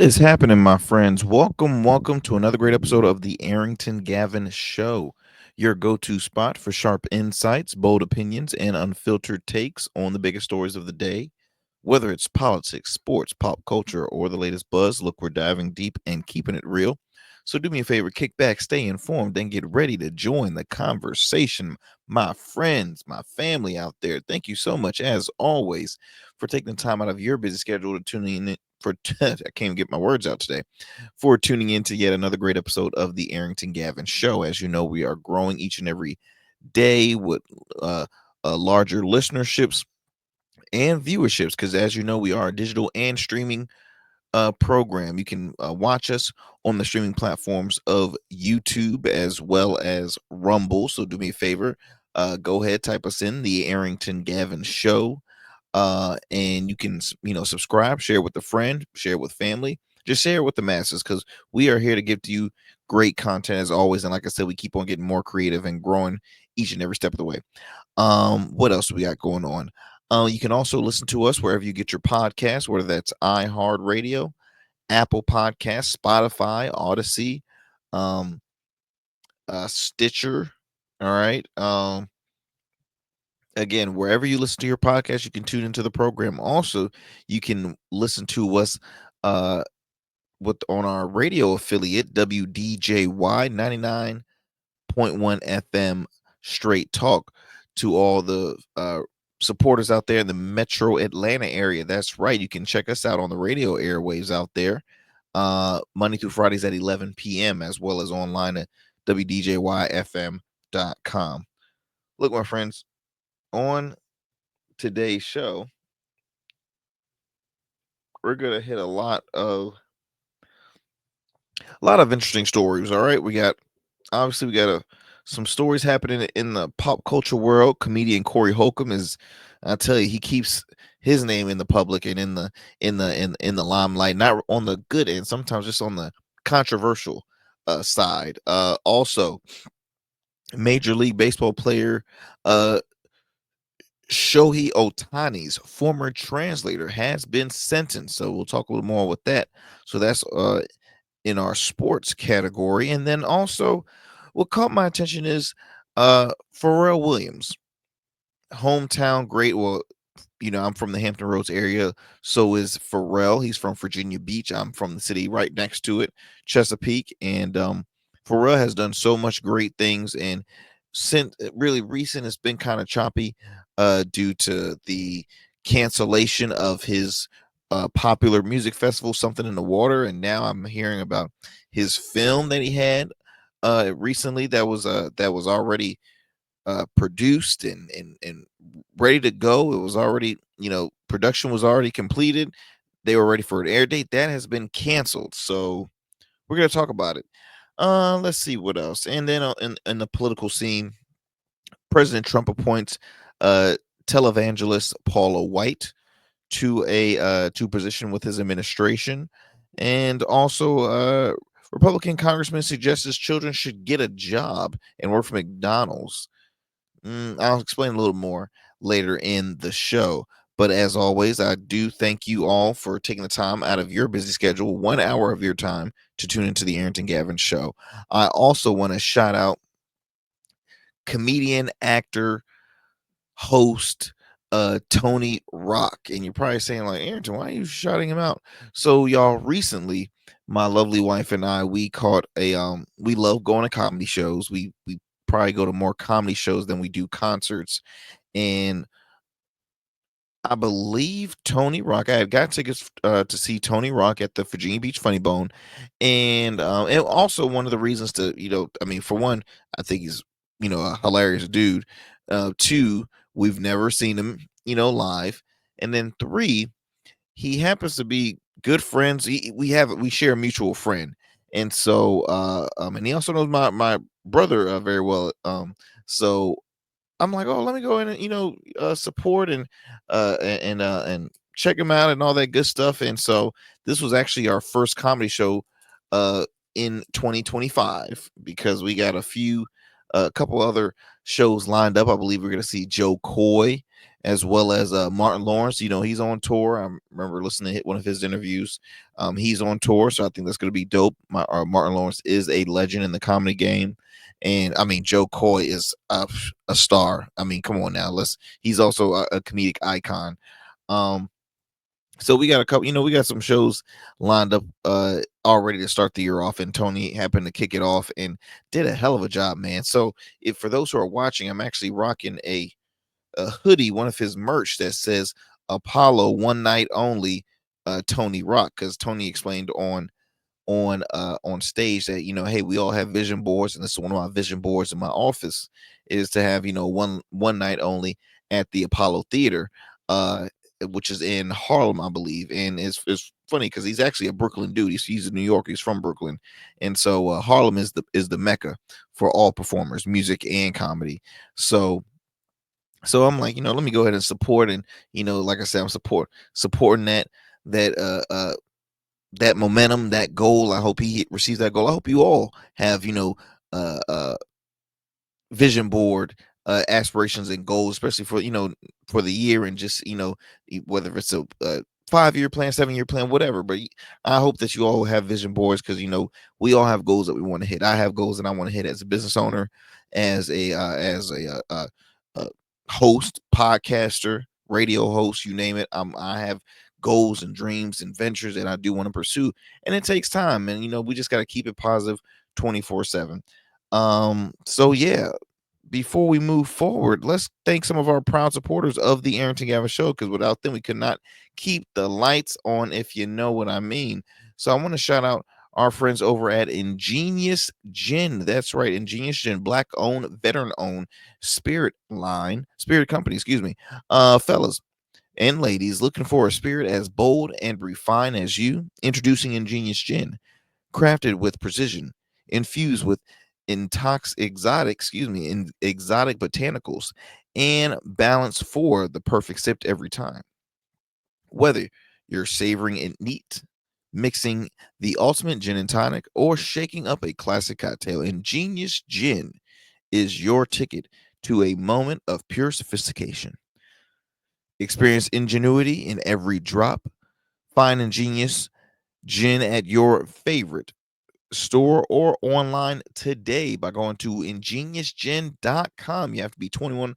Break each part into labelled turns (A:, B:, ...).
A: is happening, my friends? Welcome to another great episode of the Arrington Gavin Show, your go to spot for sharp insights, bold opinions, and unfiltered takes on the biggest stories of the day. Whether it's politics, sports, pop culture, or the latest buzz, look, we're diving deep and keeping it real. So do me a favor, kick back, stay informed, and get ready to join the conversation. My friends, my family out there, thank you so much, as always, for taking the time out of your busy schedule to tune in for I can't even get my words out today, for tuning in to yet another great episode of the Arrington Gavin Show. As you know, we are growing each and every day with uh, larger listenerships and viewerships because, as you know, we are a digital and streaming program. You can watch us on the streaming platforms of YouTube as well as Rumble. So do me a favor, go ahead, type us in, the Arrington Gavin Show, and you can subscribe, share with a friend, share with family, just share it with the masses because we are here to give to you great content as always. And like I said, we keep on getting more creative and growing each and every step of the way. What else we got going on? You can also listen to us wherever you get your podcasts, whether that's iHeartRadio, Apple Podcasts, Spotify, Odyssey, um, Stitcher. All right. Again, wherever you listen to your podcast, you can tune into the program. Also, you can listen to us uh with on our radio affiliate WDJY 99.1 FM Straight Talk to all the supporters out there in the Metro Atlanta area. That's right. You can check us out on the radio airwaves out there Monday through Fridays at 11 p.m. as well as online at WDJYFM.com. Look, my friends, on today's show, we're gonna hit a lot of interesting stories. All right, we got some stories happening in the pop culture world. Comedian Corey Holcomb is, I tell you, he keeps his name in the public and in the limelight, not on the good end, sometimes just on the controversial side. Also, Major League Baseball player uh Shohei Ohtani's former translator has been sentenced. So we'll talk a little more with that. So that's in our sports category. And then also what caught my attention is Pharrell Williams, hometown great. Well, I'm from the Hampton Roads area. So is Pharrell. He's from Virginia Beach. I'm from the city right next to it, Chesapeake. And Pharrell has done so much great things. And since really recent, it's been kind of choppy due to the cancellation of his popular music festival, Something in the Water. And now I'm hearing about his film that he had recently that was already produced and ready to go. It was already, production was already completed. They were ready for an air date. That has been canceled. So we're gonna talk about it. Let's see what else. And then in the political scene, President Trump appoints uh televangelist Paula White to a to position with his administration, and also Republican congressman suggests his children should get a job and work for McDonald's. I'll explain a little more later in the show. But as always, I do thank you all for taking the time out of your busy schedule, 1 hour of your time, to tune into the Arrington Gavin Show. I also want to shout out comedian, actor, host, Tony Rock. And you're probably saying, like, Arrington, why are you shouting him out? So, y'all, recently, my lovely wife and I, we love going to comedy shows. We probably go to more comedy shows than we do concerts. And I believe Tony Rock. I had got tickets to see Tony Rock at the Virginia Beach Funny Bone, and also one of the reasons to, I mean, for one, I think he's, a hilarious dude. Two, we've never seen him, live, and then three, he happens to be good friends. We share a mutual friend, and so and he also knows my brother very well. So I'm like, oh, let me go in and support and check him out and all that good stuff. And so this was actually our first comedy show uh in 2025 because we got a couple other shows lined up. I believe we're gonna see Joe Coy as well as Martin Lawrence. He's on tour. I remember listening to one of his interviews. He's on tour, so I think that's going to be dope. Martin Lawrence is a legend in the comedy game. And I mean, Joe Coy is a star. I mean, come on now. He's also a comedic icon. Um, so we got a couple, we got some shows lined up already to start the year off, and Tony happened to kick it off and did a hell of a job, man. So if for those who are watching, I'm actually rocking a hoodie, one of his merch that says Apollo One Night Only, Tony Rock, because Tony explained on stage that, hey, we all have vision boards, and this is one of my vision boards in my office, is to have, one night only at the Apollo Theater, which is in Harlem, I believe. And it's funny because he's actually a Brooklyn dude. He's in New York. He's from Brooklyn, and so Harlem is the mecca for all performers, music and comedy. So I'm like, let me go ahead and support, and like I said, I'm supporting that that momentum, that goal. I hope he receives that goal. I hope you all have, uh, uh, vision board aspirations and goals, especially for the year, and just whether it's a 5-year plan, 7-year plan, whatever. But I hope that you all have vision boards, because we all have goals that we want to hit. I have goals that I want to hit as a business owner, as a host, podcaster, radio host, you name it. I have goals and dreams and ventures that I do want to pursue, and it takes time, and we just got to keep it positive 24/7. So yeah, before we move forward, let's thank some of our proud supporters of the Arrington Gavin Show, because without them, we could not keep the lights on, if you know what I mean. So I want to shout out our friends over at Ingenious Gin. That's right, Ingenious Gin, black owned, veteran owned spirit company, excuse me. Fellas and ladies looking for a spirit as bold and refined as you, introducing Ingenious Gin, crafted with precision, infused with exotic botanicals, and balanced for the perfect sip every time. Whether you're savoring it neat, mixing the ultimate gin and tonic, or shaking up a classic cocktail, Ingenious Gin is your ticket to a moment of pure sophistication. Experience ingenuity in every drop. Find Ingenious Gin at your favorite store or online today by going to ingeniousgin.com. You have to be 21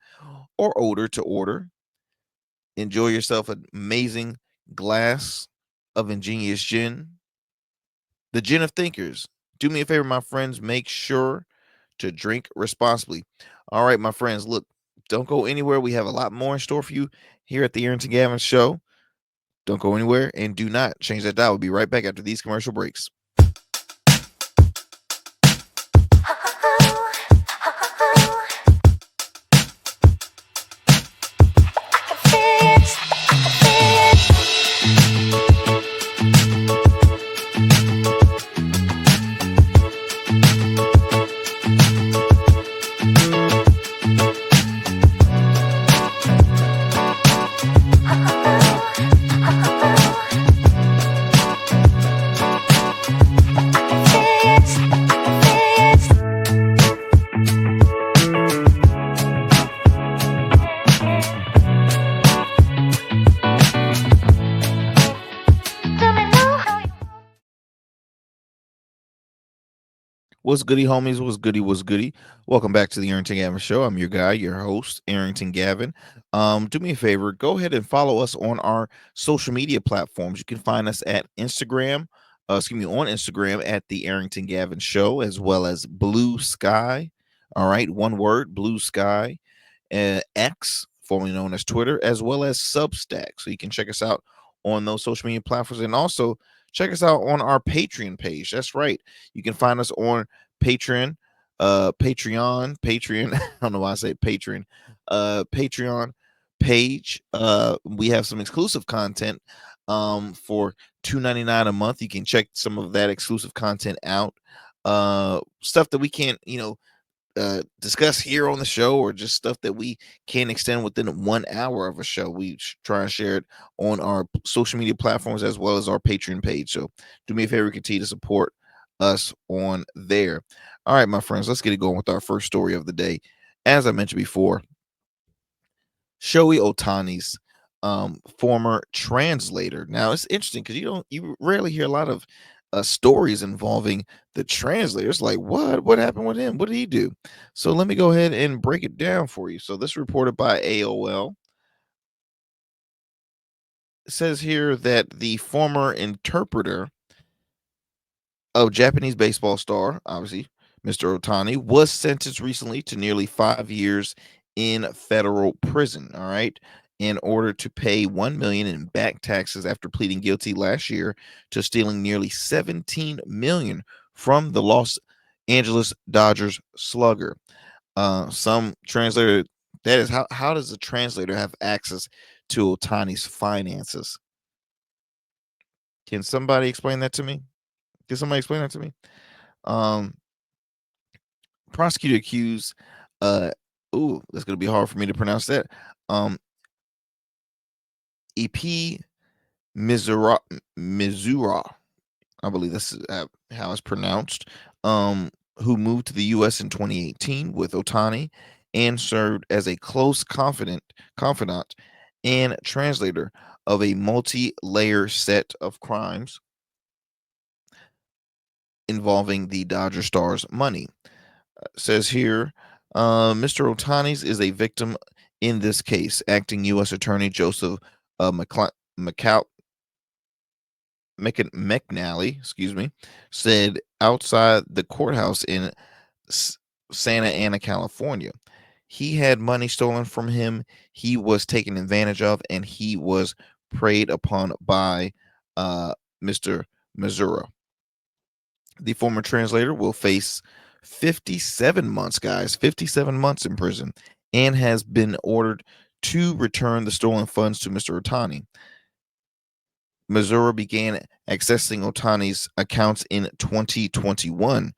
A: or older to order. Enjoy yourself an amazing glass of Ingenious Gin, the gin of thinkers. Do me a favor, my friends, make sure to drink responsibly. All right, my friends, look, don't go anywhere. We have a lot more in store for you here at the Arrington Gavin Show. Don't go anywhere, and do not change that dial. We'll be right back after these commercial breaks. What's goody, homies? What's goody? What's goody? Welcome back to the Arrington Gavin Show. I'm your guy, your host, Arrington Gavin. Do me a favor, go ahead and follow us on our social media platforms. You can find us at Instagram, on Instagram at the Arrington Gavin Show, as well as Blue Sky. All right, one word, Blue Sky, X, formerly known as Twitter, as well as Substack. So you can check us out on those social media platforms, and also check us out on our Patreon page. That's right. You can find us on Patreon. I don't know why I say Patreon. Patreon page. We have some exclusive content for $2.99 a month. You can check some of that exclusive content out. Stuff that we can't, discuss here on the show, or just stuff that we can extend within 1 hour of a show. We try and share it on our social media platforms as well as our Patreon page. So do me a favor, continue to support us on there. All right, my friends, let's get it going with our first story of the day. As I mentioned before, Shohei Ohtani's former translator. Now it's interesting because you rarely hear a lot of stories involving the translator. It's like what happened with him? What did he do? So let me go ahead and break it down for you. So this reported by AOL says here that the former interpreter of Japanese baseball star, obviously Mr. Otani, was sentenced recently to nearly 5 years in federal prison. All right, in order to pay 1 million in back taxes after pleading guilty last year to stealing nearly 17 million from the Los Angeles Dodgers slugger. Some translator that is how does the translator have access to Otani's finances? Can somebody explain that to me? Can somebody explain that to me? Um, Prosecutor accused, uh, ooh, that's gonna be hard for me to pronounce that. Um, EP Mizura, I believe this is how it's pronounced. Who moved to the U.S. in 2018 with Otani and served as a close confidant, and translator of a multi-layer set of crimes involving the Dodger star's money. Says here, Mr. Otani's is a victim in this case. Acting U.S. Attorney Joseph McCall- McNally, excuse me, said outside the courthouse in Santa Ana, California. He had money stolen from him. He was taken advantage of, and he was preyed upon by Mr. Missouri. The former translator will face 57 months, guys, 57 months in prison, and has been ordered to return the stolen funds to Mr. Otani. Missouri began accessing Otani's accounts in 2021,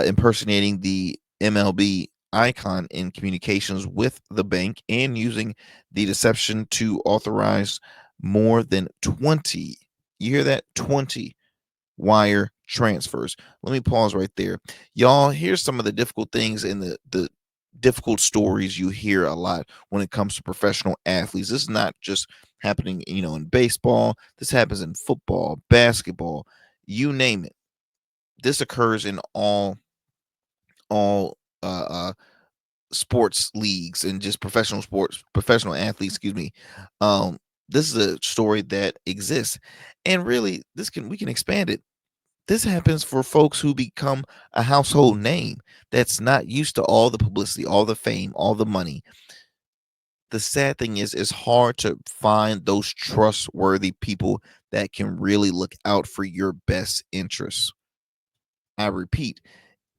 A: impersonating the MLB icon in communications with the bank and using the deception to authorize more than 20. You hear that? 20 wire transfers. Let me pause right there. Y'all, here's some of the difficult things and the difficult stories you hear a lot when it comes to professional athletes. This is not just happening, in baseball. This happens in football, basketball, you name it. This occurs in all sports leagues and just professional athletes, excuse me. Um this is a story that exists, and really we can expand it. This happens for folks who become a household name that's not used to all the publicity, all the fame, all the money. The sad thing is, it's hard to find those trustworthy people that can really look out for your best interests. I repeat,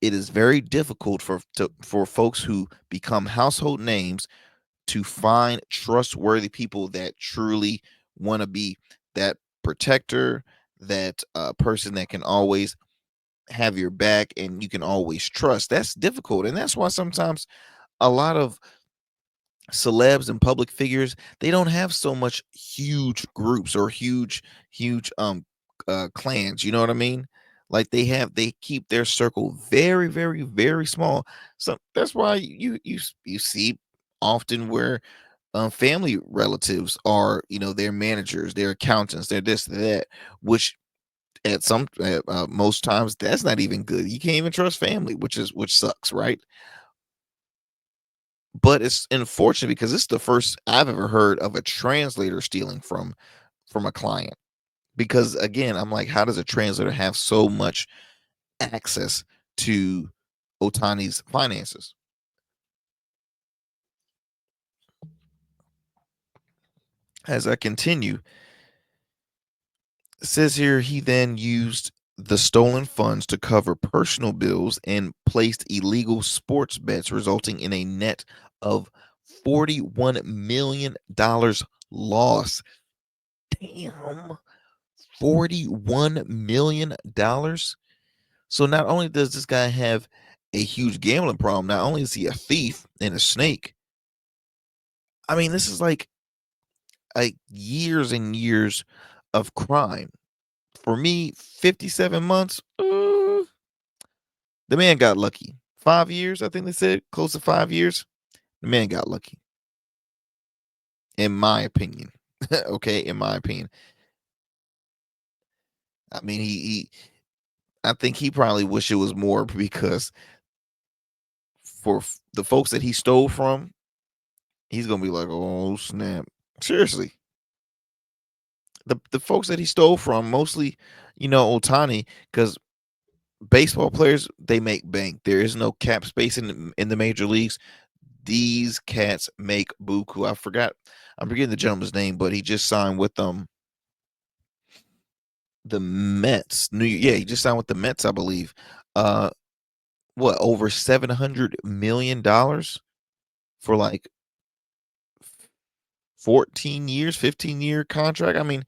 A: it is very difficult for folks who become household names to find trustworthy people that truly want to be that protector, that person that can always have your back and you can always trust. That's difficult. And that's why sometimes a lot of celebs and public figures, they don't have so much huge groups or huge clans, you know what I mean? Like they keep their circle very, very, very small. So that's why you see often where family relatives are, their managers, their accountants, their this, that, which most times that's not even good. You can't even trust family, which sucks, right? But it's unfortunate because this is the first I've ever heard of a translator stealing from a client. Because again, I'm like, how does a translator have so much access to Otani's finances? As I continue, it says here he then used the stolen funds to cover personal bills and placed illegal sports bets, resulting in a net of $41 million loss. Damn, $41 million. So not only does this guy have a huge gambling problem, not only is he a thief and a snake. I mean, this is like years and years of crime. For me, 57 months. The man got lucky. 5 years, I think they said, close to 5 years. The man got lucky. in my opinion. Okay, in my opinion. I mean, I think he probably wish it was more because the folks that he stole from, he's gonna be like, oh snap. Seriously, the folks that he stole from, mostly, Otani, because baseball players, they make bank. There is no cap space in the major leagues. These cats make buku. I'm forgetting the gentleman's name, but he just signed with the Mets. Yeah, he just signed with the Mets, I believe. Uh, what, over $700 million for like 14 years, 15-year contract. I mean,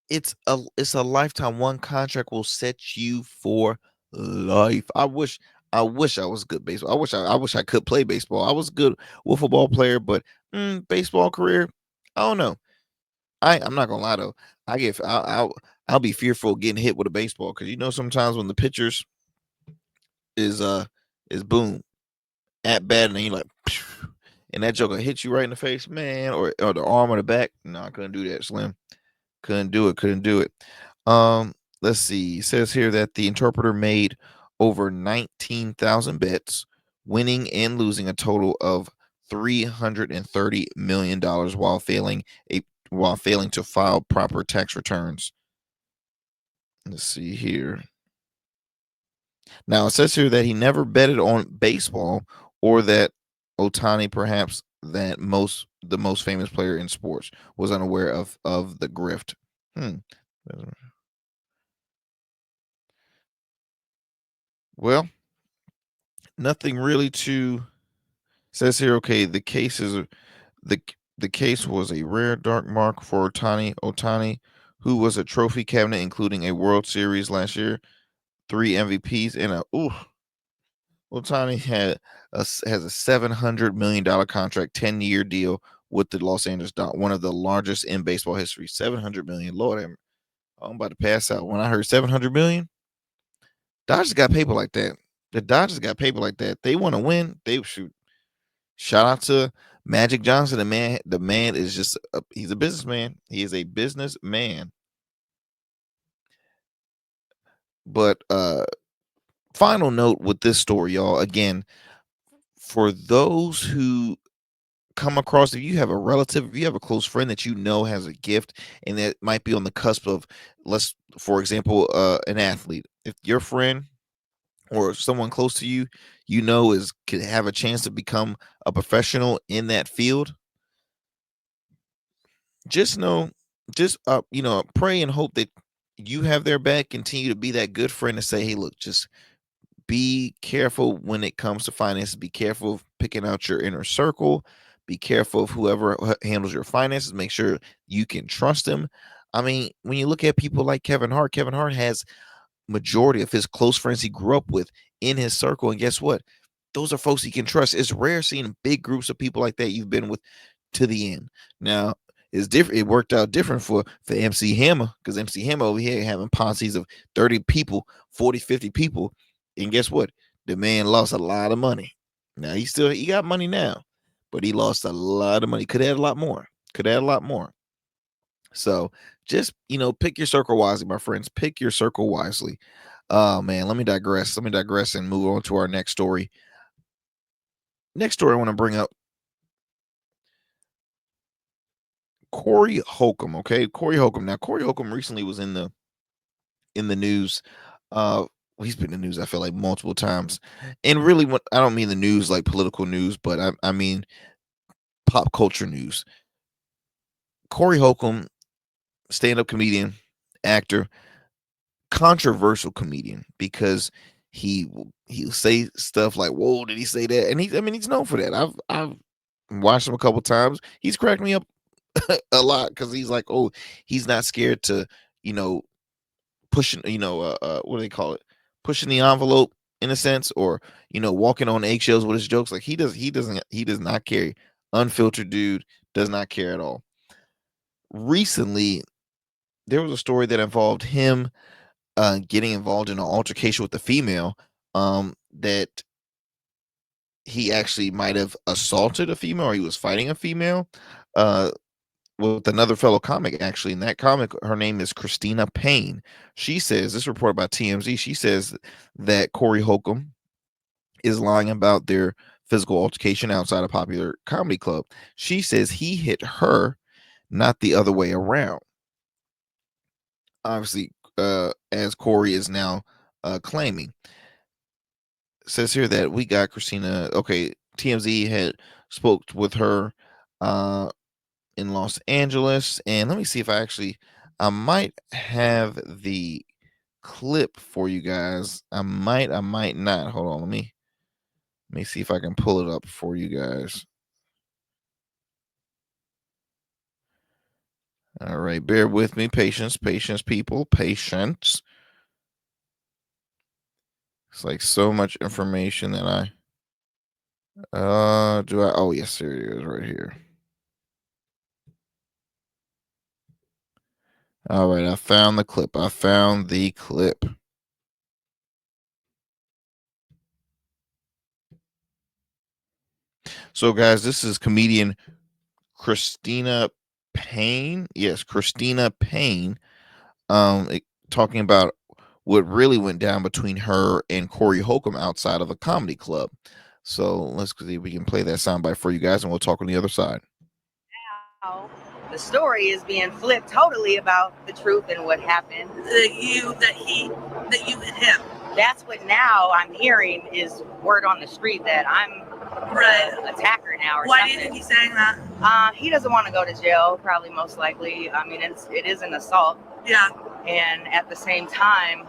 A: it's a lifetime. One contract will set you for life. I wish I was good baseball. I wish I could play baseball. I was good with football player, but baseball career, I don't know. I'm not gonna lie though. I'll be fearful of getting hit with a baseball because sometimes when the pitchers is boom at bat and you're like, "Phew," and that joker hits you right in the face, man, or the arm or the back. No, I couldn't do that, Slim. Couldn't do it. Couldn't do it. Um, let's see. It says here that the interpreter made over 19,000 bets, winning and losing a total of $330 million a while failing to file proper tax returns. Let's see here. Now it says here that he never betted on baseball, or that Otani, perhaps the most famous player in sports, was unaware of the grift. Hmm. Well, nothing really to says here. Okay, the the case was a rare dark mark for Otani, who was a trophy cabinet, including a World Series last year, 3 MVPs, and a ooh. Otani has a $700 million contract, 10-year deal with the Los Angeles one of the largest in baseball history. 700 million, Lord, I'm about to pass out. When I heard 700 million, Dodgers got paper like that. The Dodgers got paper like that. They want to win. They shoot. Shout out to Magic Johnson. The man is he's a businessman. He is a businessman. But final note with this story, y'all. Again, for those who come across, if you have a relative, if you have a close friend that has a gift and that might be on the cusp of, let's for example, an athlete. If your friend or someone close to you, is could have a chance to become a professional in that field, just know, just pray and hope that you have their back. Continue to be that good friend to say, hey, look, just be careful when it comes to finances. Be careful of picking out your inner circle. Be careful of whoever handles your finances. Make sure you can trust them. I mean, when you look at people like Kevin Hart has majority of his close friends he grew up with in his circle. And guess what? Those are folks he can trust. It's rare seeing big groups of people like that you've been with to the end. Now, it's different. It worked out different for MC Hammer, because MC Hammer over here having posses of 30 people, 40, 50 people. And guess what? The man lost a lot of money. Now he got money now, but he lost a lot of money. Could add a lot more. Could add a lot more. So just pick your circle wisely, my friends. Pick your circle wisely. Oh man, let me digress. Let me digress and move on to our next story. Next story I want to bring up, Corey Holcomb. Okay, Corey Holcomb. Now, Corey Holcomb recently was in the news. He's been in the news, I feel like, multiple times. And really, what I don't mean the news like political news, but I mean pop culture news. Corey Holcomb, stand-up comedian, actor, controversial comedian, because he'll say stuff like, "Whoa, did he say that?" And he's known for that. I've watched him a couple times. He's cracked me up a lot because he's like, oh, he's not scared to, you know, pushing, what do they call it? Pushing the envelope in a sense, or walking on eggshells with his jokes. Like he does not care. Unfiltered dude, does not care at all. Recently, there was a story that involved him getting involved in an altercation with a female, that he actually might have assaulted a female, or he was fighting a female. with another fellow comic, actually. In that comic, her name is Christina Payne. She says, this report by TMZ, she says that Corey Holcomb is lying about their physical altercation outside a popular comedy club. She says he hit her, not the other way around. Obviously, as Corey is now claiming. It says here that we got Christina. Okay, TMZ had spoke with her in Los Angeles, and let me see if I might have the clip for you guys. I might not. Hold on, let me see if I can pull it up for you guys. All right, bear with me. Patience, people, patience. It's like so much information that oh yes, there it is right here. All right, I found the clip. So guys, this is comedian Christina Payne. Yes, Christina Payne. Talking about what really went down between her and Corey Holcomb outside of a comedy club. So let's see if we can play that soundbite for you guys, and we'll talk on the other side.
B: Now, the story is being flipped totally about the truth and what happened.
C: That you hit him.
B: That's what now I'm hearing is word on the street that I'm an attacker now.
C: Why do you think he's saying that?
B: He doesn't want to go to jail, probably most likely. I mean, it is an assault.
C: Yeah.
B: And at the same time,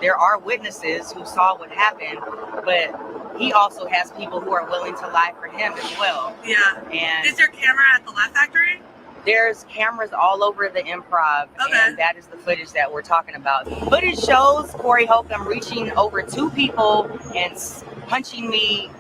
B: there are witnesses who saw what happened, but he also has people who are willing to lie for him as well.
C: Yeah.
B: And
C: is there camera at the Laugh Factory?
B: There's cameras all over the Improv,
C: okay.
B: And that is the footage that we're talking about. Footage shows Corey Holcomb reaching over two people and punching me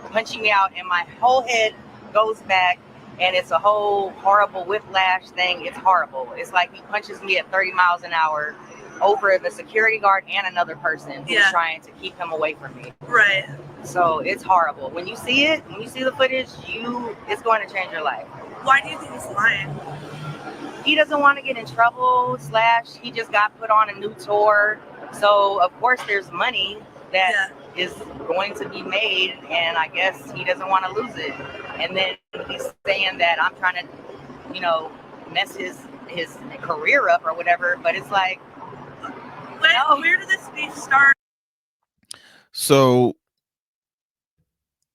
B: out, and my whole head goes back, and it's a whole horrible whiplash thing. It's horrible. It's like he punches me at 30 miles an hour over the security guard and another person who's trying to keep him away from me.
C: Right.
B: So it's horrible. When you see the footage, it's going to change your life.
C: Why do you think he's lying?
B: He doesn't want to get in trouble, / he just got put on a new tour. So, of course, there's money that is going to be made, and I guess he doesn't want to lose it. And then he's saying that I'm trying to, mess his career up or whatever. But it's like,
C: where did this beef start?
A: So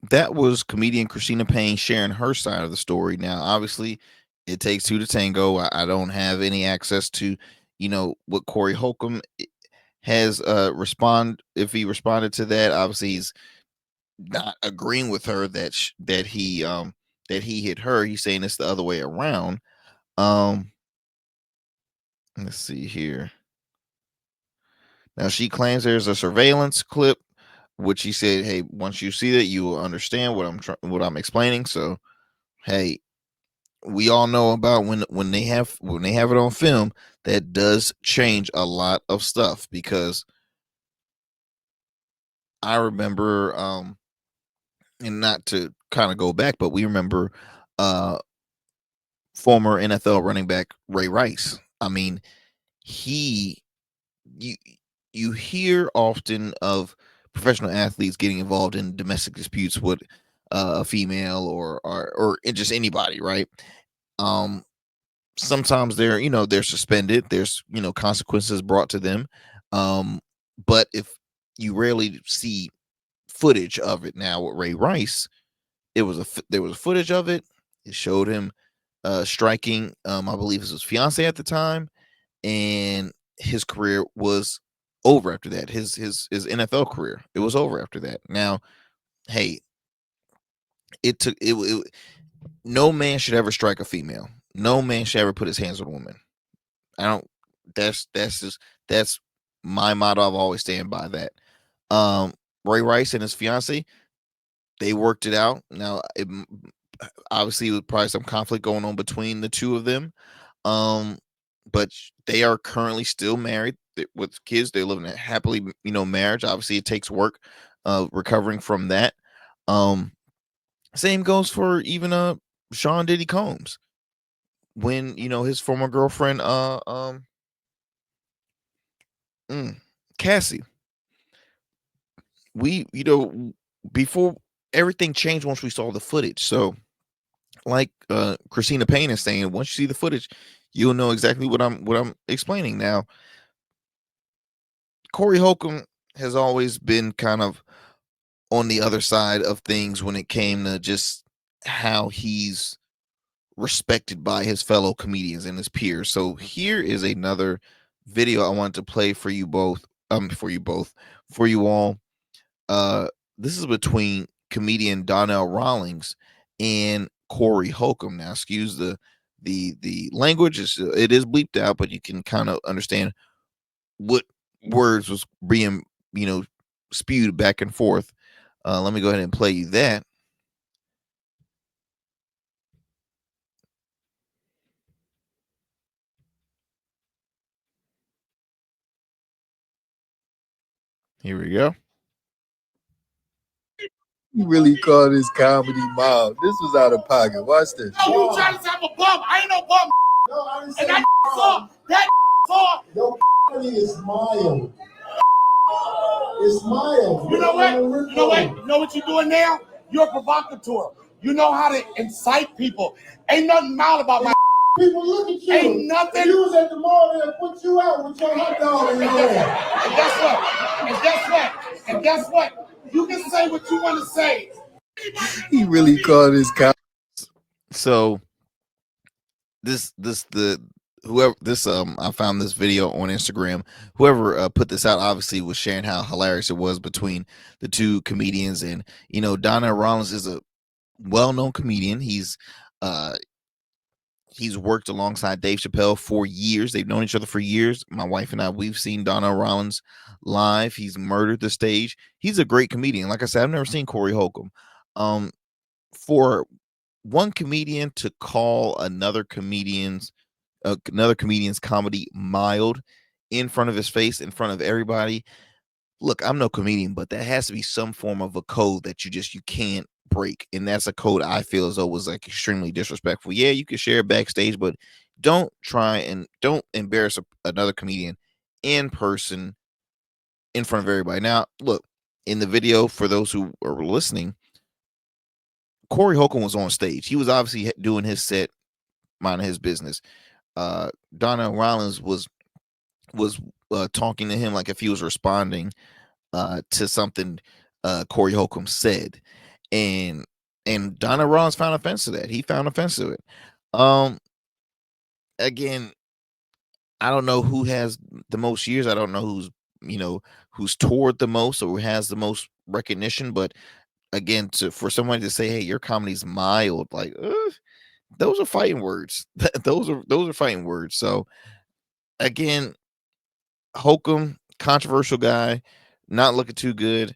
A: that was comedian Christina Payne sharing her side of the story. Now, obviously, it takes two to tango. I don't have any access to, what Corey Holcomb has if he responded to that. Obviously, he's not agreeing with her that he hit her. He's saying it's the other way around. Let's see here. Now she claims there's a surveillance clip, which he said, "Hey, once you see that, you will understand what I'm explaining." So, hey, we all know about when they have it on film, that does change a lot of stuff, because I remember, and not to kind of go back, but we remember former NFL running back Ray Rice. I mean, you hear often of professional athletes getting involved in domestic disputes with a female or just anybody, right? Sometimes they're suspended. There's consequences brought to them. But if you rarely see footage of it. Now with Ray Rice, there was footage of it. It showed him striking, I believe it was his fiance at the time, and his career was over after that. His NFL career, it was over after that. Now, hey, it took it. No man should ever strike a female. No man should ever put his hands on a woman. I don't. That's my motto. I've always stand by that. Ray Rice and his fiance, they worked it out. Now, obviously, was probably some conflict going on between the two of them. But they are currently still married with kids. They're living a happily, marriage. Obviously, it takes work, recovering from that. Same goes for even Sean Diddy Combs. when his former girlfriend Cassie, we before everything changed once we saw the footage. So like Christina Payne is saying, once you see the footage, you'll know exactly what I'm explaining. Now, Corey Holcomb has always been kind of on the other side of things when it came to just how he's respected by his fellow comedians and his peers. So here is another video I wanted to play for you both. For you all. This is between comedian Donnell Rawlings and Corey Holcomb. Now, excuse the language. It is bleeped out, but you can kind of understand what words was being spewed back and forth. Let me go ahead and play you that. Here we go.
D: You really call this comedy mob? This was out of pocket. Watch this.
E: Oh, you trying to say I'm a bum? I ain't no bum.
D: No, I didn't
E: And that saw.
D: Your is mild. It's mild.
E: You know what? You know what you're doing now? You're a provocateur. You know how to incite people. Ain't nothing mild about my.
D: People look at you.
E: Ain't nothing.
D: You was at the mall and put you out with your hot dog in your hand.
E: And guess what? And guess what? And guess what? You can say what you want to say.
D: He really called this comedy.
A: So I found this video on Instagram. Whoever put this out obviously was sharing how hilarious it was between the two comedians. And Donnell Rawlings is a well-known comedian. He's worked alongside Dave Chappelle for years. They've known each other for years. My wife and I, we've seen Donnell Rawlings live. He's murdered the stage. He's a great comedian. Like I said, I've never seen Corey Holcomb. For one comedian to call another comedian's comedy mild in front of his face, in front of everybody. Look, I'm no comedian, but that has to be some form of a code that you can't break. And that's a code I feel as though was like extremely disrespectful. Yeah, you can share it backstage, but don't embarrass another comedian in person in front of everybody. Now, look, in the video, for those who are listening, Corey Holcomb was on stage. He was obviously doing his set, minding his business. Donnell Rawlings was talking to him like if he was responding to something Corey Holcomb said, and Donnell Rawlings found offense to that. He found offense to it. Again, I don't know who has the most years. I don't know who's toured the most or who has the most recognition. But again, for somebody to say, "Hey, your comedy's mild," like those are fighting words. those are fighting words. So again, Holcomb, controversial guy, not looking too good.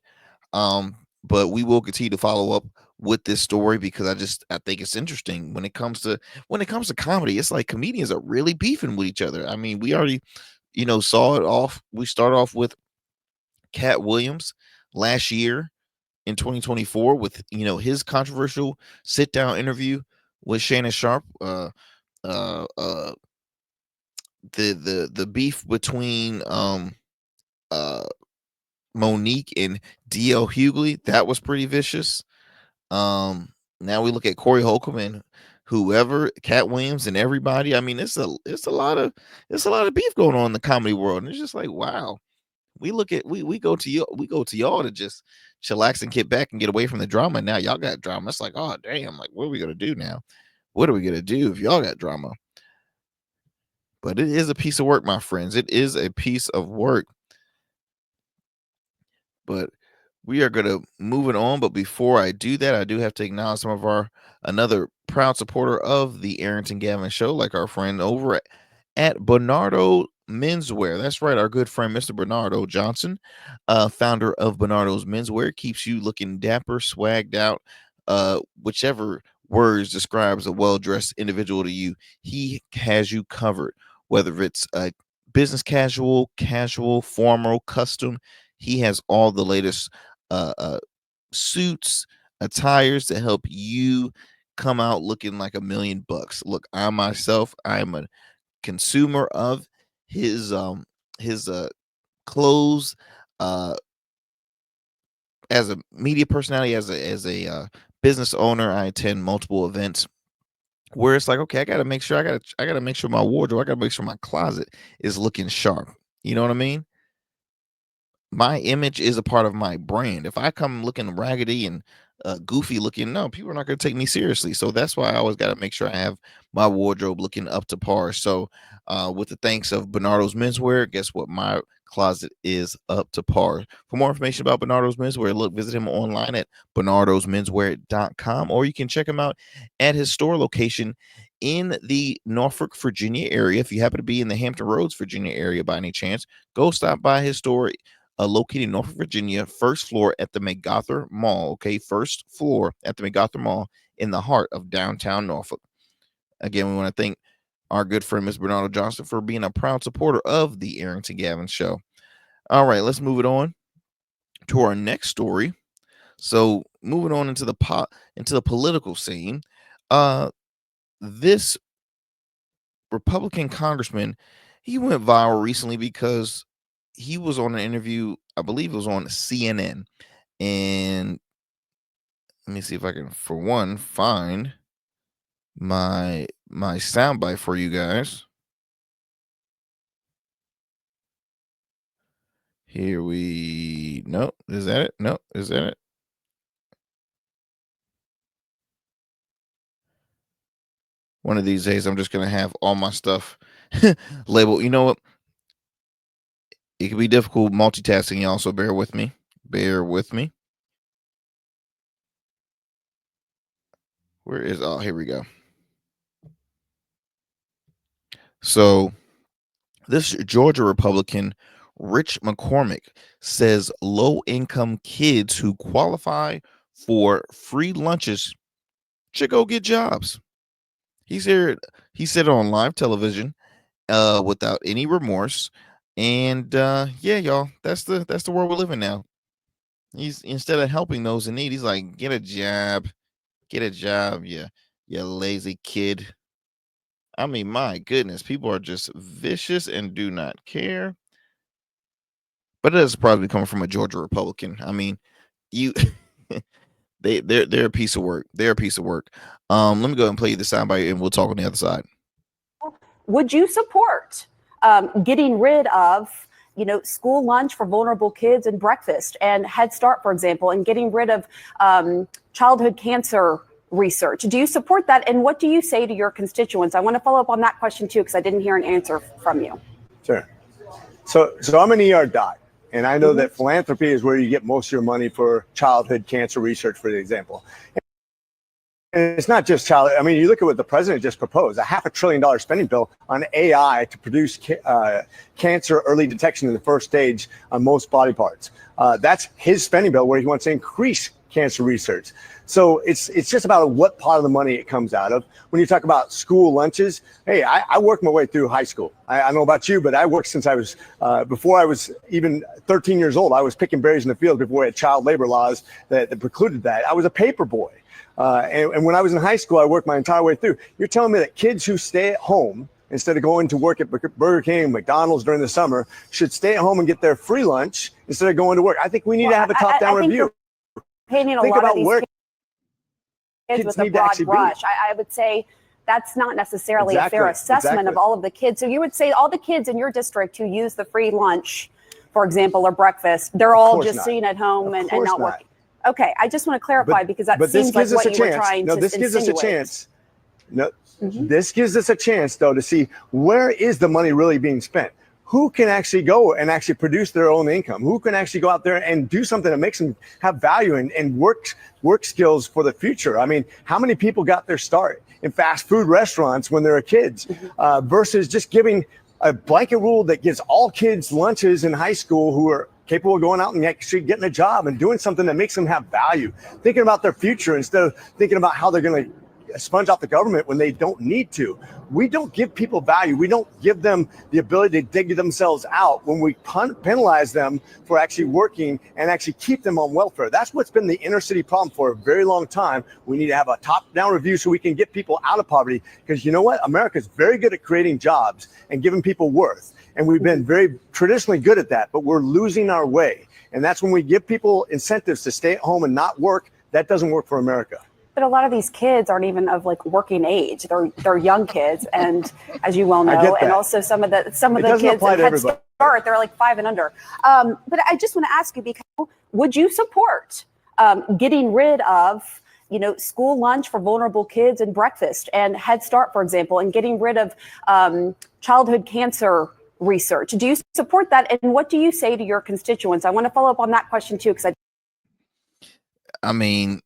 A: But we will continue to follow up with this story because I think it's interesting when it comes to comedy. It's like comedians are really beefing with each other. I mean, we already saw it off. We started off with Cat Williams last year in 2024 with his controversial sit down interview with Shannon Sharp. The beef between Monique and DL Hughley, that was pretty vicious. Now we look at Corey Holcomb and whoever, Cat Williams and everybody. I mean, it's a lot of beef going on in the comedy world, and it's just like, wow. We go to y'all to just chillax and get back and get away from the drama. Now y'all got drama. It's like, oh damn, like what are we gonna do now? What are we gonna do if y'all got drama? But it is a piece of work, my friends. It is a piece of work. But we are gonna move it on. But before I do that, I do have to acknowledge some of another proud supporter of the Arrington Gavin show, like our friend over at Bernardo Menswear. That's right, our good friend Mr. Bernardo Johnson, founder of Bernardo's Menswear, keeps you looking dapper, swagged out, whichever words describes a well-dressed individual to you. He has you covered, whether it's business casual, formal, custom. He has all the latest suits, attires to help you come out looking like $1,000,000. Look, I myself, I am a consumer of his clothes, as a media personality, as a business owner. I attend multiple events where it's like, okay, I gotta make sure my wardrobe, I gotta make sure my closet is looking sharp. You know what I mean? My image is a part of my brand. If I come looking raggedy and goofy looking, no, people are not going to take me seriously. So that's why I always got to make sure I have my wardrobe looking up to par. So with the thanks of Bernardo's Menswear, guess what? My closet is up to par. For more information about Bernardo's Menswear, look, visit him online at bernardosmenswear.com, or you can check him out at his store location in the Norfolk, Virginia area. If you happen to be in the Hampton Roads, Virginia area by any chance, go stop by his store. Located in Norfolk, Virginia, first floor at the MacArthur Mall. Okay, first floor at the MacArthur Mall in the heart of downtown Norfolk. Again, we want to thank our good friend, Ms. Bernardo Johnson, for being a proud supporter of the Arrington Gavin Show. All right, let's move it on to our next story. So, moving on into the political scene, this Republican congressman, he went viral recently because he was on an interview, I believe it was on CNN, and let me see if I can, for one, find my soundbite for you guys. No, is that it? No, is that it? One of these days, I'm just gonna have all my stuff labeled. You know what? It can be difficult multitasking, y'all, so bear with me. Bear with me. Here we go. So this Georgia Republican, Rich McCormick, says low-income kids who qualify for free lunches should go get jobs. He said it on live television without any remorse. And yeah, y'all, that's the world we live in now. He's, instead of helping those in need, he's like, get a job, you lazy kid. I mean, my goodness, people are just vicious and do not care. But it is probably coming from a Georgia Republican. I mean, you they're a piece of work. They're a piece of work. Let me go ahead and play you the soundbite, and we'll talk on the other side.
F: Would you support getting rid of, school lunch for vulnerable kids and breakfast and Head Start, for example, and getting rid of childhood cancer research? Do you support that? And what do you say to your constituents? I want to follow up on that question too, because I didn't hear an answer from you. Sure.
G: So I'm an ER doc, and I know that philanthropy is where you get most of your money for childhood cancer research, for example. And it's not just child. I mean, you look at what the president just proposed, a $500 billion spending bill on AI to produce cancer early detection in the first stage on most body parts. That's his spending bill where he wants to increase cancer research. So it's just about what part of the money it comes out of. When you talk about school lunches, hey, I worked my way through high school. I don't know about you, but I worked since I was, before I was even 13 years old. I was picking berries in the field before we had child labor laws that precluded that. I was a paper boy. And when I was in high school, I worked my entire way through. You're telling me that kids who stay at home instead of going to work at Burger King, McDonald's during the summer should stay at home and get their free lunch instead of going to work? I think we need to have a top-down review.
F: Painting a
G: Think
F: lot
G: about
F: of these
G: where
F: kids with a broad brush. I would say that's not necessarily a fair assessment of all of the kids. So you would say all the kids in your district who use the free lunch, for example, or breakfast, they're all just sitting at home and not working. Okay, I just want to clarify because that seems like what you were trying to insinuate. This gives us a chance. This gives us a chance, though, to see where is the money really being spent. Who can actually go and actually produce their own income? Who can actually go out there and do something that makes them have value and work skills for the future? I mean, how many people got their start in fast food restaurants when they were kids versus just giving a blanket rule that gives all kids lunches in high school who are capable of going out and actually getting a job and doing something that makes them have value, thinking about their future instead of thinking about how they're going to
G: sponge off the government when they don't need to. We don't give people value. We don't give them the ability to dig themselves out when we penalize them for actually working and actually keep them on welfare. That's what's been the inner city problem for a very long time. We need to have a top-down review so we can get people out of poverty, because you know what? America's very good at creating jobs and giving people worth. And we've been very traditionally good at that, but we're losing our way. And that's when we give people incentives to stay at home and not work. That doesn't work for America.
F: But a lot of these kids aren't even of like working age. They're young kids, and as you well know, and also some of the kids at Head Start, they're like 5 and under. But I just want to ask you, because would you support getting rid of school lunch for vulnerable kids and breakfast and Head Start, for example, and getting rid of childhood cancer research? Do you support that? And what do you say to your constituents? I want to follow up on that question too, because
A: I mean,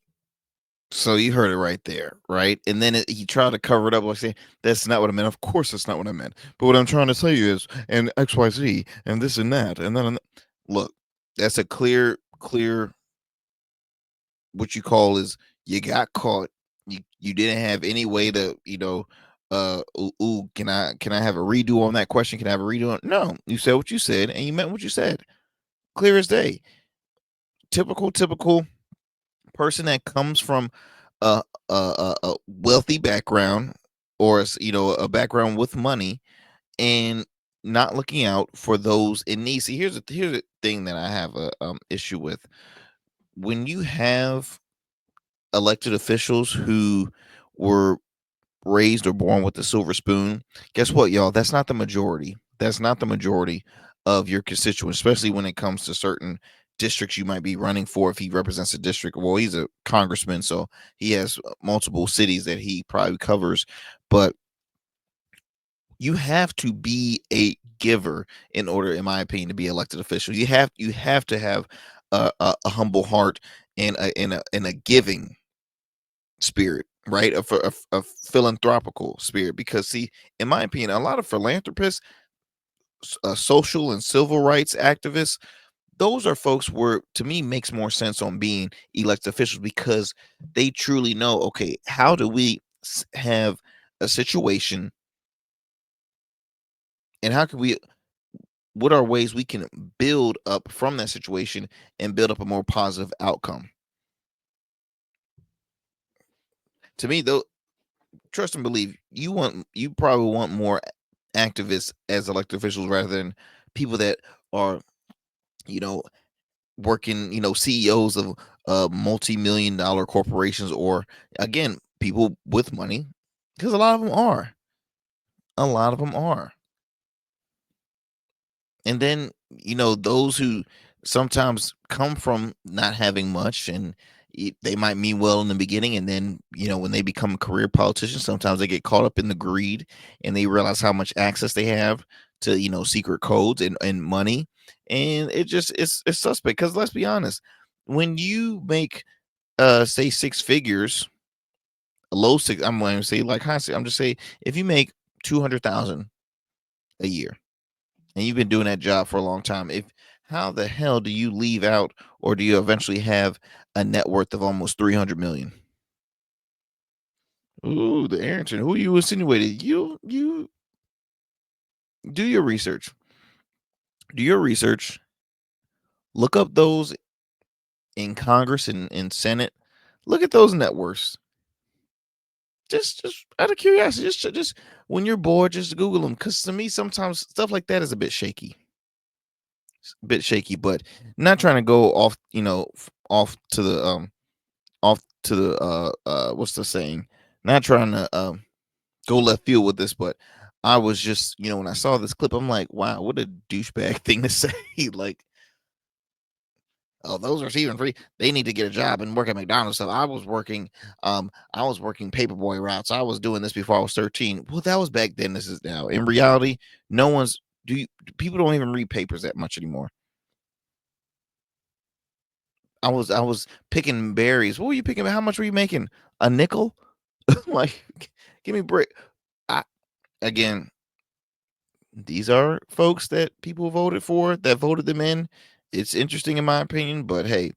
A: so you heard it right there, right? And then he tried to cover it up by saying, that's not what I meant. Of course, that's not what I meant. But what I'm trying to tell you is, and XYZ, and this and that. And then, look, that's a clear, what you call is, you got caught. You didn't have any way to, can I have a redo on that question? Can I have a redo on? No, you said what you said, and you meant what you said. Clear as day. Typical person that comes from a wealthy background, or a background with money, and not looking out for those in need. See, here's the thing that I have a issue with. When you have elected officials who were raised or born with the silver spoon, guess what, y'all? That's not the majority. That's not the majority of your constituents, especially when it comes to certain districts you might be running for. If he represents a district, well, he's a congressman, so he has multiple cities that he probably covers. But you have to be a giver in order, in my opinion, to be elected official. You have to have a humble heart and a giving spirit, right? A philanthropical spirit. Because, see, in my opinion, a lot of philanthropists, social and civil rights activists, those are folks where, to me, makes more sense on being elected officials, because they truly know, okay, how do we have a situation, and how can we, what are ways we can build up from that situation and build up a more positive outcome? To me, though, trust and believe, you probably want more activists as elected officials rather than people that are, working, CEOs of multi-million dollar corporations, or, again, people with money, because a lot of them are. And then, those who sometimes come from not having much, and they might mean well in the beginning, and then, when they become career politicians, sometimes they get caught up in the greed, and they realize how much access they have to, secret codes and money. And it's suspect, because let's be honest, when you make say 6 figures, a low 6, I'm going to say, like high, I'm just saying, if you make 200,000 a year, and you've been doing that job for a long time, how the hell do you leave out, or do you eventually have a net worth of almost 300 million? Ooh, the Arrington, who you insinuated? You do your research. Look up those in Congress and Senate. Look at those net worths. Just out of curiosity, just when you're bored, just Google them. Because to me, sometimes stuff like that is a bit shaky. But not trying to go off, off to the what's the saying? Not trying to go left field with this, but I was just, when I saw this clip, I'm like, wow, what a douchebag thing to say. Like, oh, those receiving free, they need to get a job and work at McDonald's. So I was working paperboy routes. I was doing this before I was 13. Well, that was back then. This is now. In reality, people don't even read papers that much anymore. I was picking berries. What were you picking? How much were you making? A nickel? Like, give me a break. Again, these are folks that people voted for, that voted them in. It's interesting in my opinion, but hey,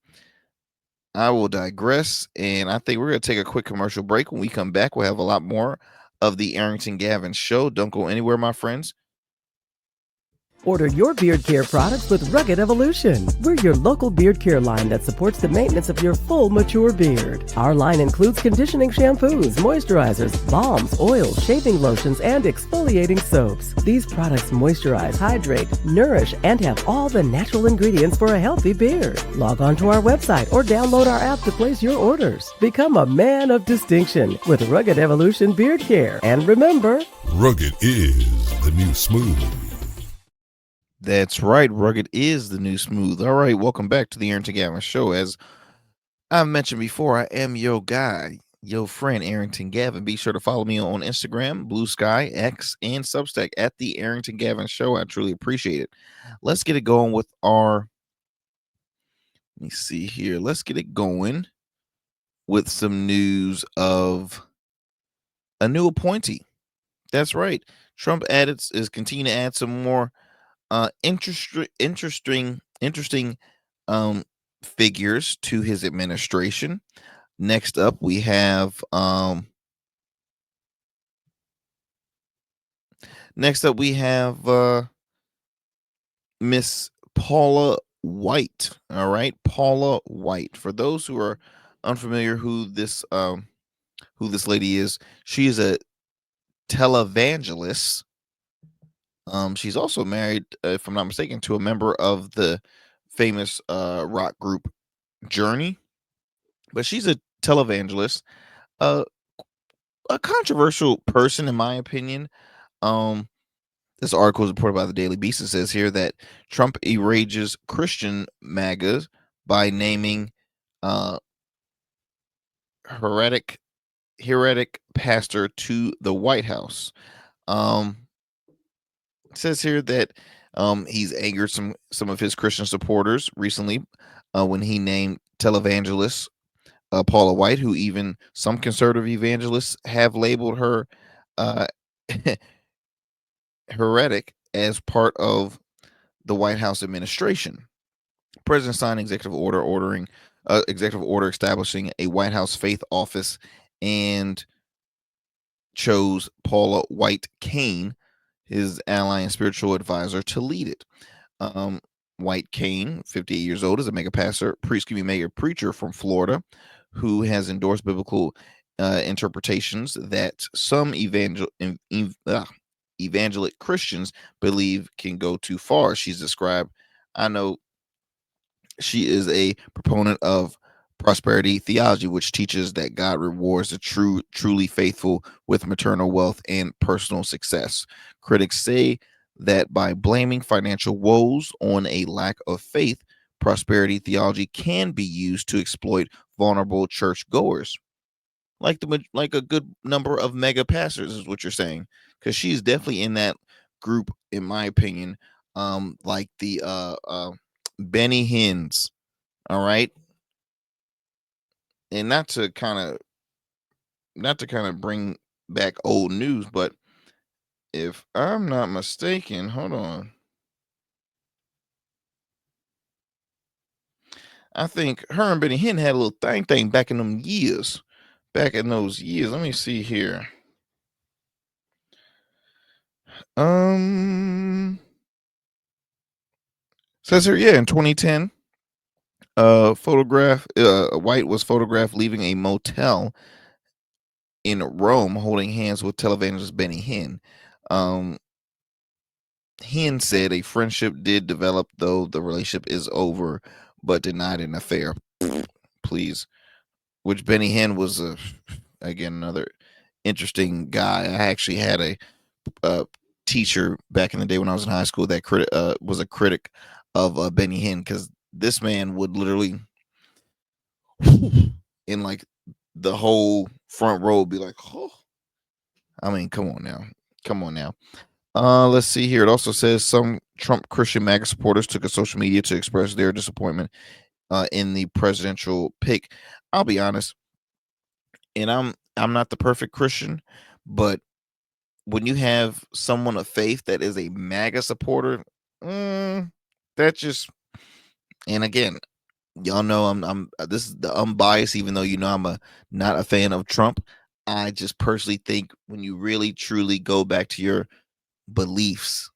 A: I will digress, and I think we're going to take a quick commercial break. When we come back, we'll have a lot more of the Arrington Gavin Show. Don't go anywhere, my friends.
H: Order your beard care products with Rugged Evolution. We're your local beard care line that supports the maintenance of your full, mature beard. Our line includes conditioning shampoos, moisturizers, balms, oils, shaving lotions, and exfoliating soaps. These products moisturize, hydrate, nourish, and have all the natural ingredients for a healthy beard. Log on to our website or download our app to place your orders. Become a man of distinction with Rugged Evolution Beard Care. And remember,
I: Rugged is the new smooth.
A: That's right. Rugged is the new smooth. All right. Welcome back to the Arrington Gavin Show. As I've mentioned before, I am your guy, your friend, Arrington Gavin. Be sure to follow me on Instagram, Blue Sky, X, and Substack at the Arrington Gavin Show. I truly appreciate it. Let's get it going with our, let me see here. Let's get it going with some news of a new appointee. That's right. Trump is continuing to add some more interesting figures to his administration. Next up, we have Miss Paula White. All right, Paula White. For those who are unfamiliar who this lady is, she is a televangelist. She's also married, if I'm not mistaken, to a member of the famous rock group Journey. But she's a televangelist, a controversial person, in my opinion. This article is reported by the Daily Beast. It says here that Trump enrages Christian MAGAs by naming heretic pastor to the White House. It says here that he's angered some of his Christian supporters recently when he named televangelist Paula White, who even some conservative evangelists have labeled her heretic, as part of the White House administration. The president signed executive order establishing a White House faith office and chose Paula White Cain, his ally and spiritual advisor, to lead it. White Cain, 58 years old, is a mega preacher from Florida who has endorsed biblical interpretations that some evangelic Christians believe can go too far. She's described, I know she is a proponent of prosperity theology, which teaches that God rewards the truly faithful with maternal wealth and personal success. Critics say that by blaming financial woes on a lack of faith, prosperity theology can be used to exploit vulnerable churchgoers, like a good number of mega pastors, is what you're saying, because she's definitely in that group, in my opinion. Like the Benny Hinn's, all right. And not to kind of bring back old news, but if I'm not mistaken, hold on. I think her and Benny Hinn had a little thing back in those years. Let me see here. Says here, in 2010, White was photographed leaving a motel in Rome holding hands with televangelist Benny Hinn. Hinn said a friendship did develop, though the relationship is over, but denied an affair. Please. Which Benny Hinn was, again, another interesting guy. I actually had a teacher back in the day when I was in high school that was a critic of Benny Hinn, because this man would literally, in like the whole front row, be like, oh, I mean, come on now. Let's see here. It also says some Trump Christian MAGA supporters took to social media to express their disappointment in the presidential pick. I'll be honest, and I'm not the perfect Christian, but when you have someone of faith that is a MAGA supporter, that just, and again, y'all know I'm this is the unbiased, even though I'm not a fan of Trump. I just personally think when you really truly go back to your beliefs,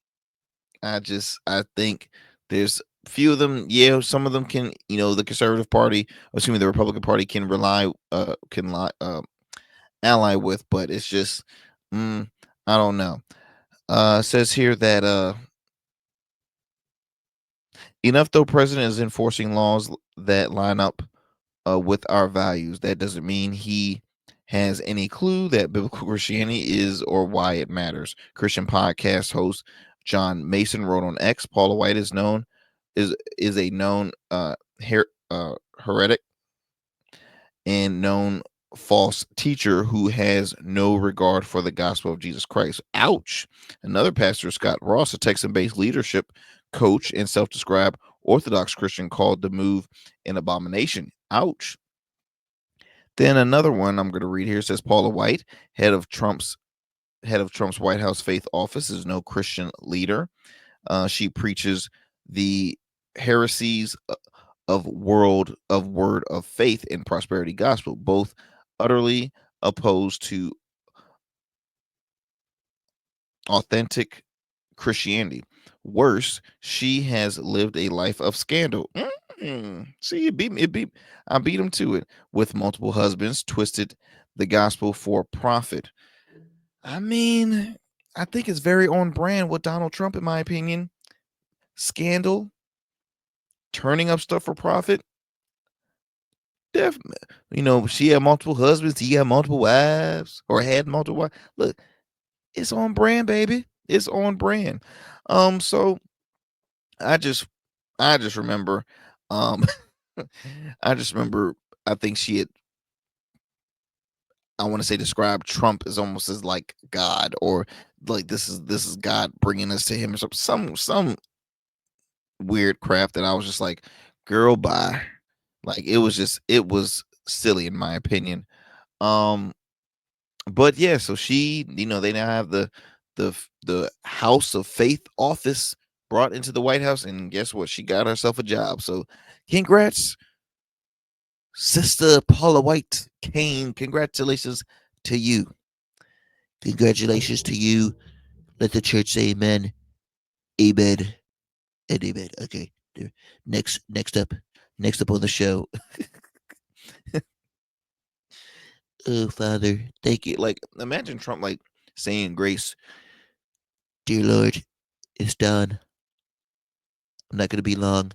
A: I think there's few of them. Yeah, some of them can, the conservative party, the Republican Party can ally with, but it's just, I don't know. It says here that enough though president is enforcing laws that line up with our values, that doesn't mean he has any clue that biblical Christianity is or why it matters. Christian podcast host John Mason wrote on X, Paula White is a known heretic and known false teacher who has no regard for the gospel of Jesus Christ. Ouch. Another pastor, Scott Ross, a Texan-based leadership coach and self-described Orthodox Christian, called the move an abomination. Ouch. Then another one I'm going to read here says Paula White, head of Trump's White House faith office, is no Christian leader. She preaches the heresies of word of faith and prosperity gospel, both utterly opposed to authentic Christianity. Worse, she has lived a life of scandal. See, I beat him to it. With multiple husbands, twisted the gospel for profit. I mean, I think it's very on brand with Donald Trump, in my opinion. Scandal, turning up stuff for profit. Definitely, she had multiple husbands, he had multiple wives, or had multiple wives. Look, it's on brand, baby. It's on brand. So I just remember, I just remember, I think she had, I want to say, described Trump as almost as like God, or like this is God bringing us to him, or some weird crap that I was just like, girl, bye. Like it was silly in my opinion. But yeah, so she, they now have the House of Faith office brought into the White House, and guess what? She got herself a job. So congrats, Sister Paula White Kane. Congratulations to you. Congratulations to you. Let the church say amen. Amen. And amen. Okay. Next up on the show. Oh, Father, thank you. Like, imagine Trump like saying grace. Dear Lord, it's done. I'm not gonna be long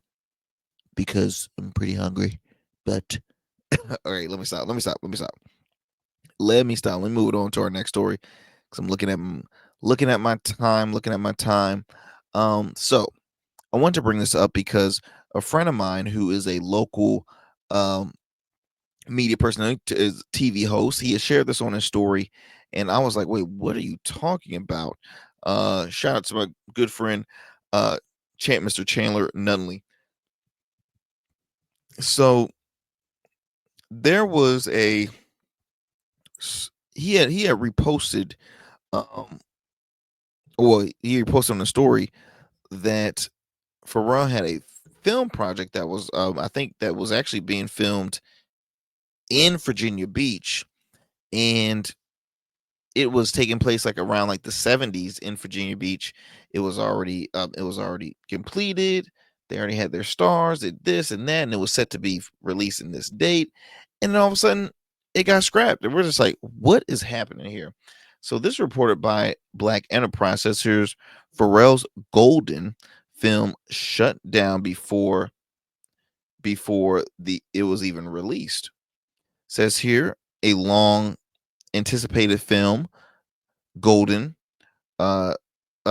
A: because I'm pretty hungry. But all right, let me stop. Let me stop. Let me move it on to our next story because I'm looking at my time. So I want to bring this up because a friend of mine who is a local media person, is TV host, he has shared this on his story, and I was like, wait, what are you talking about? Shout out to my good friend, Mr. Chandler Nunley. So there was he had reposted, he reposted on the story that Pharrell had a film project that was, I think that was actually being filmed in Virginia Beach, and it was taking place like around like the 70s in Virginia Beach. It was already completed. They already had their stars, did this and that, and it was set to be released in this date. And then all of a sudden, it got scrapped. And we're just like, what is happening here? So this reported by Black Enterprise says here's Pharrell's Golden film shut down before it was even released. Says here a long anticipated film, Golden, a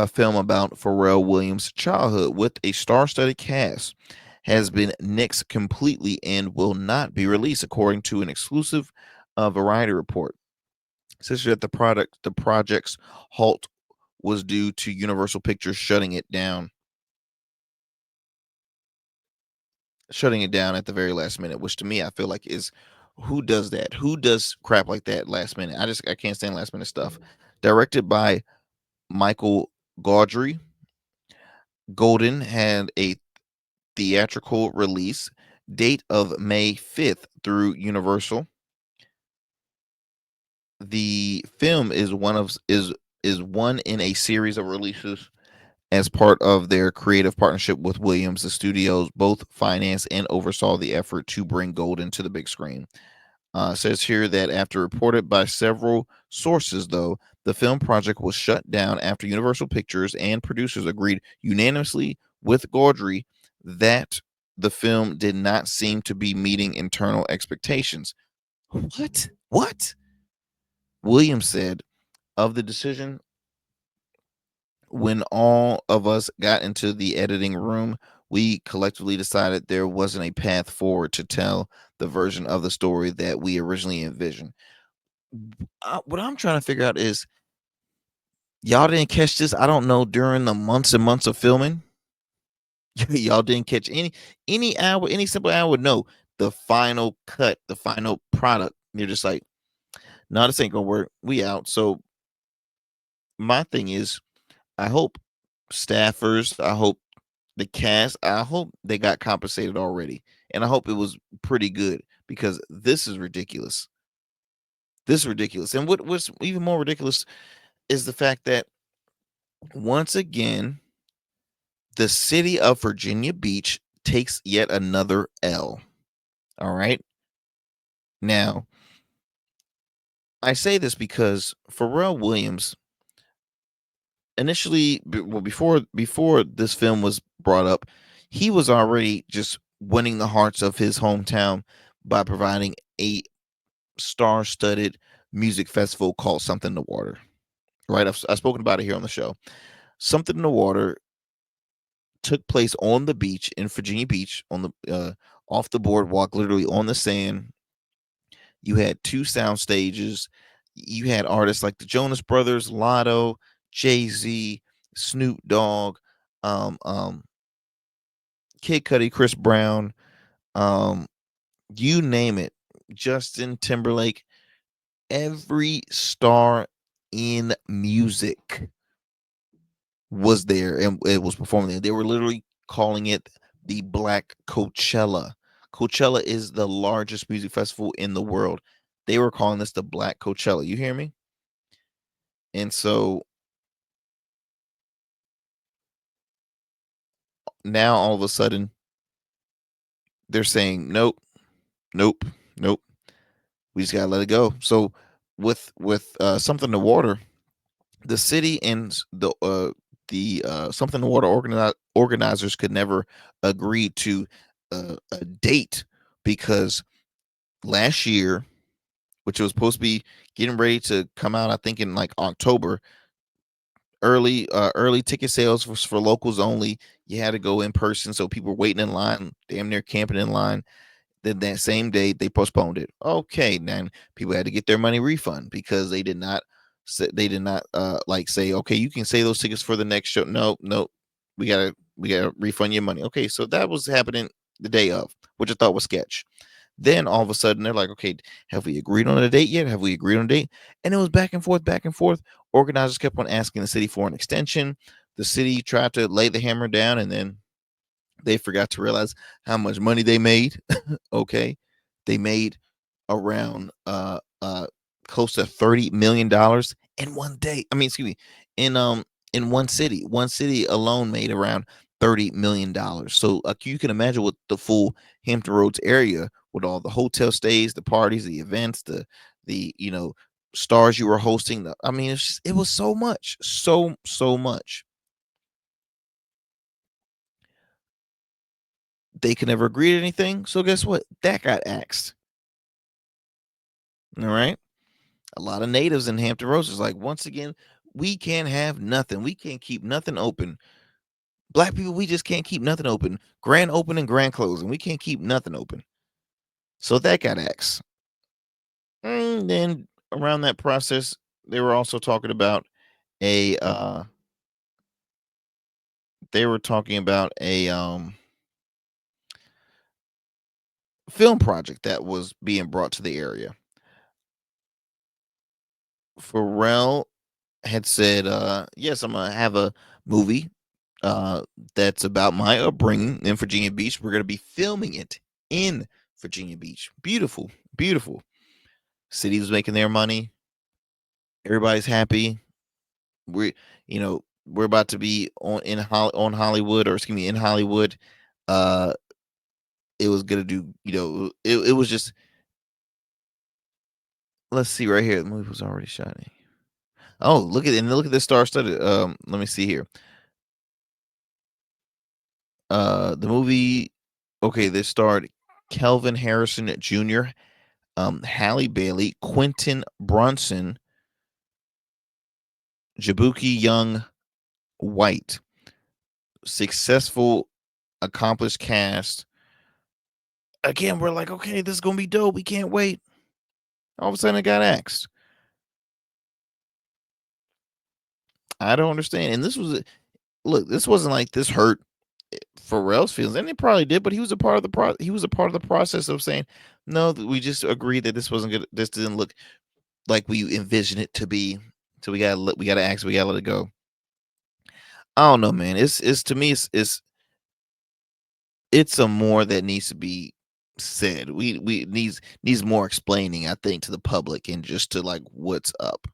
A: film about Pharrell Williams' childhood with a star-studded cast, has been nixed completely and will not be released, according to an exclusive Variety report. It says that the project's halt was due to Universal Pictures shutting it down at the very last minute, which to me I feel like is, who does that? Who does crap like that last minute? I can't stand last minute stuff. Directed by Michael Gaudry, Golden had a theatrical release date of May 5th through Universal. The film is one in a series of releases as part of their creative partnership with Williams. The studios both financed and oversaw the effort to bring Golden to the big screen. Says here that after reported by several sources, though, the film project was shut down after Universal Pictures and producers agreed unanimously with Gaudry that the film did not seem to be meeting internal expectations. What? Williams said of the decision, when all of us got into the editing room, we collectively decided there wasn't a path forward to tell the version of the story that we originally envisioned. What I'm trying to figure out is, y'all didn't catch this, I don't know, during the months and months of filming? Y'all didn't catch any hour, any simple hour? No, the final cut, the final product. You're just like, no, this ain't gonna work. We out. So my thing is, I hope staffers, I hope the cast, I hope they got compensated already. And I hope it was pretty good, because this is ridiculous. This is ridiculous. And what's even more ridiculous is the fact that, once again, the city of Virginia Beach takes yet another L. All right. Now, I say this because Pharrell Williams initially, before this film was brought up, he was already just winning the hearts of his hometown by providing a star-studded music festival called Something in the Water. Right, I've spoken about it here on the show. Something in the Water took place on the beach in Virginia Beach, on the off the boardwalk, literally on the sand. You had 2 sound stages. You had artists like the Jonas Brothers, Lotto, Jay-Z, Snoop Dogg, Kid Cudi, Chris Brown, you name it, Justin Timberlake. Every star in music was there, and it was performing there. They were literally calling it the Black Coachella. Coachella is the largest music festival in the world. They were calling this the Black Coachella. You hear me? And so now all of a sudden they're saying nope. We just gotta let it go. So with Something in the Water, the city and the Something in the Water organizers could never agree to a date, because last year, which was supposed to be getting ready to come out, I think in like October, early ticket sales was for locals only. You had to go in person, so people were waiting in line, damn near camping in line. Then that same day they postponed it. Okay, then people had to get their money refund, because they did not like say, okay, you can save those tickets for the next show. No, we gotta refund your money. Okay, so that was happening the day of, which I thought was sketch. Then all of a sudden they're like, okay, have we agreed on a date yet? Have we agreed on a date? And it was back and forth. Organizers kept on asking the city for an extension. The city tried to lay the hammer down, and then they forgot to realize how much money they made. Okay, they made around close to $30 million in one day. I mean, excuse me, in one city. One city alone made around $30 million. So you can imagine what the full Hampton Roads area, with all the hotel stays, the parties, the events, the stars you were hosting. I mean, it was so much, so much. They could never agree to anything. So guess what? That got axed. All right. A lot of natives in Hampton Roads is like, once again, we can't have nothing. We can't keep nothing open. Black people, we just can't keep nothing open. Grand opening, grand closing. We can't keep nothing open. So that got axed. And then around that process, they were also talking about a film project that was being brought to the area. Pharrell had said, yes, I'm gonna have a movie that's about my upbringing in Virginia Beach. We're gonna be filming it in Virginia Beach. Beautiful, beautiful. City was making their money. Everybody's happy. We're about to be in Hollywood, or excuse me, in Hollywood. It was gonna do, it was just, let's see right here. The movie was already shot. Oh, look at this star-studded. Let me see here. The movie, okay, this starred Kelvin Harrison Jr., Halle Bailey, Quentin Brunson, Jabuki Young White. Successful, accomplished cast. Again, we're like, okay, this is gonna be dope. We can't wait. All of a sudden, it got axed. I don't understand. And this wasn't like this hurt Pharrell's feelings, and it probably did, but he was a part of the process of saying, no, we just agreed that this wasn't good. This didn't look like we envisioned it to be. So we gotta ask, we gotta let it go. I don't know, man. It's to me, it's some more that needs to be said. We needs more explaining, I think, to the public, and just to like, what's up.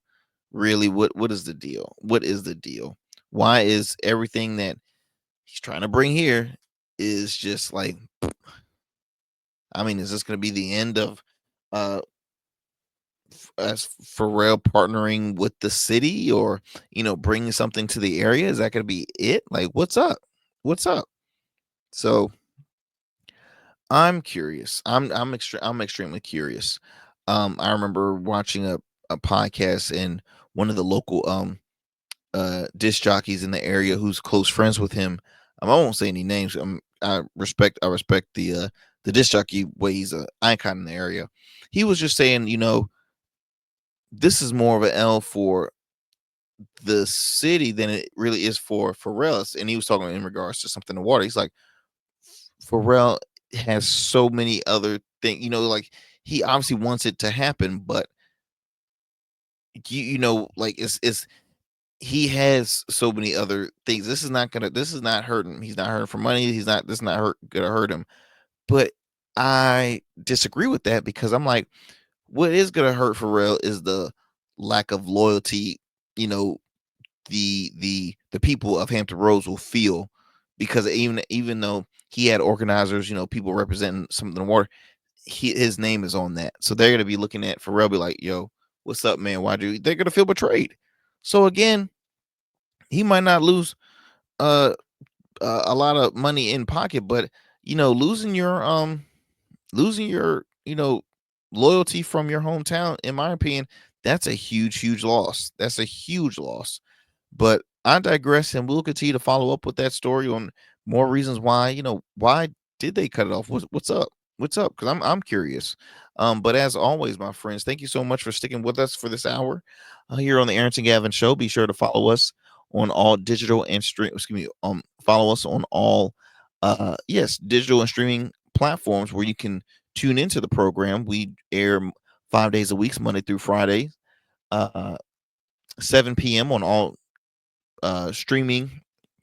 A: Really, what is the deal? What is the deal? Why is everything that he's trying to bring here is just like, I mean, is this going to be the end of as Pharrell partnering with the city, or bringing something to the area? Is that going to be it? Like, what's up? What's up? So I'm curious. I'm extremely curious. I remember watching a podcast, and one of the local disc jockeys in the area who's close friends with him. I won't say any names. I respect the disc jockey way. He's an icon in the area. He was just saying, this is more of an L for the city than it really is for Pharrell's. And he was talking in regards to something in the water. He's like, Pharrell has so many other things, like, he obviously wants it to happen, but like, it's he has so many other things. This is not hurting him. He's not hurting for money. This is not gonna hurt him. But I disagree with that, because I'm like, what is gonna hurt Pharrell is the lack of loyalty, the people of Hampton Roads will feel, because even though he had organizers, people representing something in the water, his name is on that. So they're gonna be looking at Pharrell, be like, yo, what's up, man? They're gonna feel betrayed. So again, he might not lose a lot of money in pocket, but losing your loyalty from your hometown, in my opinion, that's a huge loss. That's a huge loss. But I digress, and we'll continue to follow up with that story on more reasons why, why did they cut it off? What's up? What's up? Because I'm curious. But as always, my friends, thank you so much for sticking with us for this hour here on the Arrington Gavin Show. Be sure to follow us on all digital and follow us on all digital and streaming platforms where you can tune into the program. We air 5 days a week, Monday through Friday, 7 p.m. on all streaming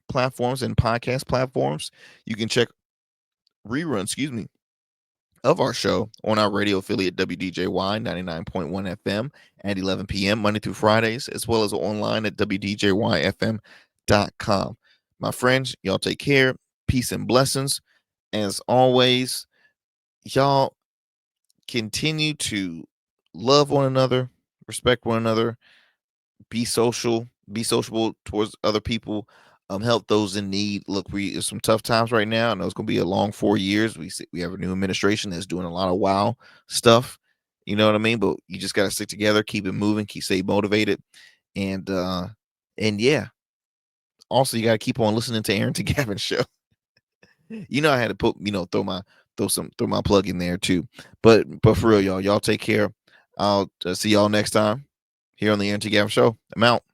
A: platforms and podcast platforms. You can check reruns, of our show on our radio affiliate WDJY 99.1 FM at 11 p.m. Monday through Fridays, as well as online at WDJYFM.com. My friends, y'all take care. Peace and blessings. As always, y'all continue to love one another, respect one another, be sociable towards other people, help those in need. Look, there's some tough times right now. I know it's going to be a long 4 years. We have a new administration that's doing a lot of wow stuff. You know what I mean? But you just got to stick together, keep it moving, stay motivated. And yeah, also you got to keep on listening to Arrington Gavin Show. I had to put, throw my plug in there too. But for real, y'all take care. I'll see y'all next time here on the Arrington Gavin Show. I'm out.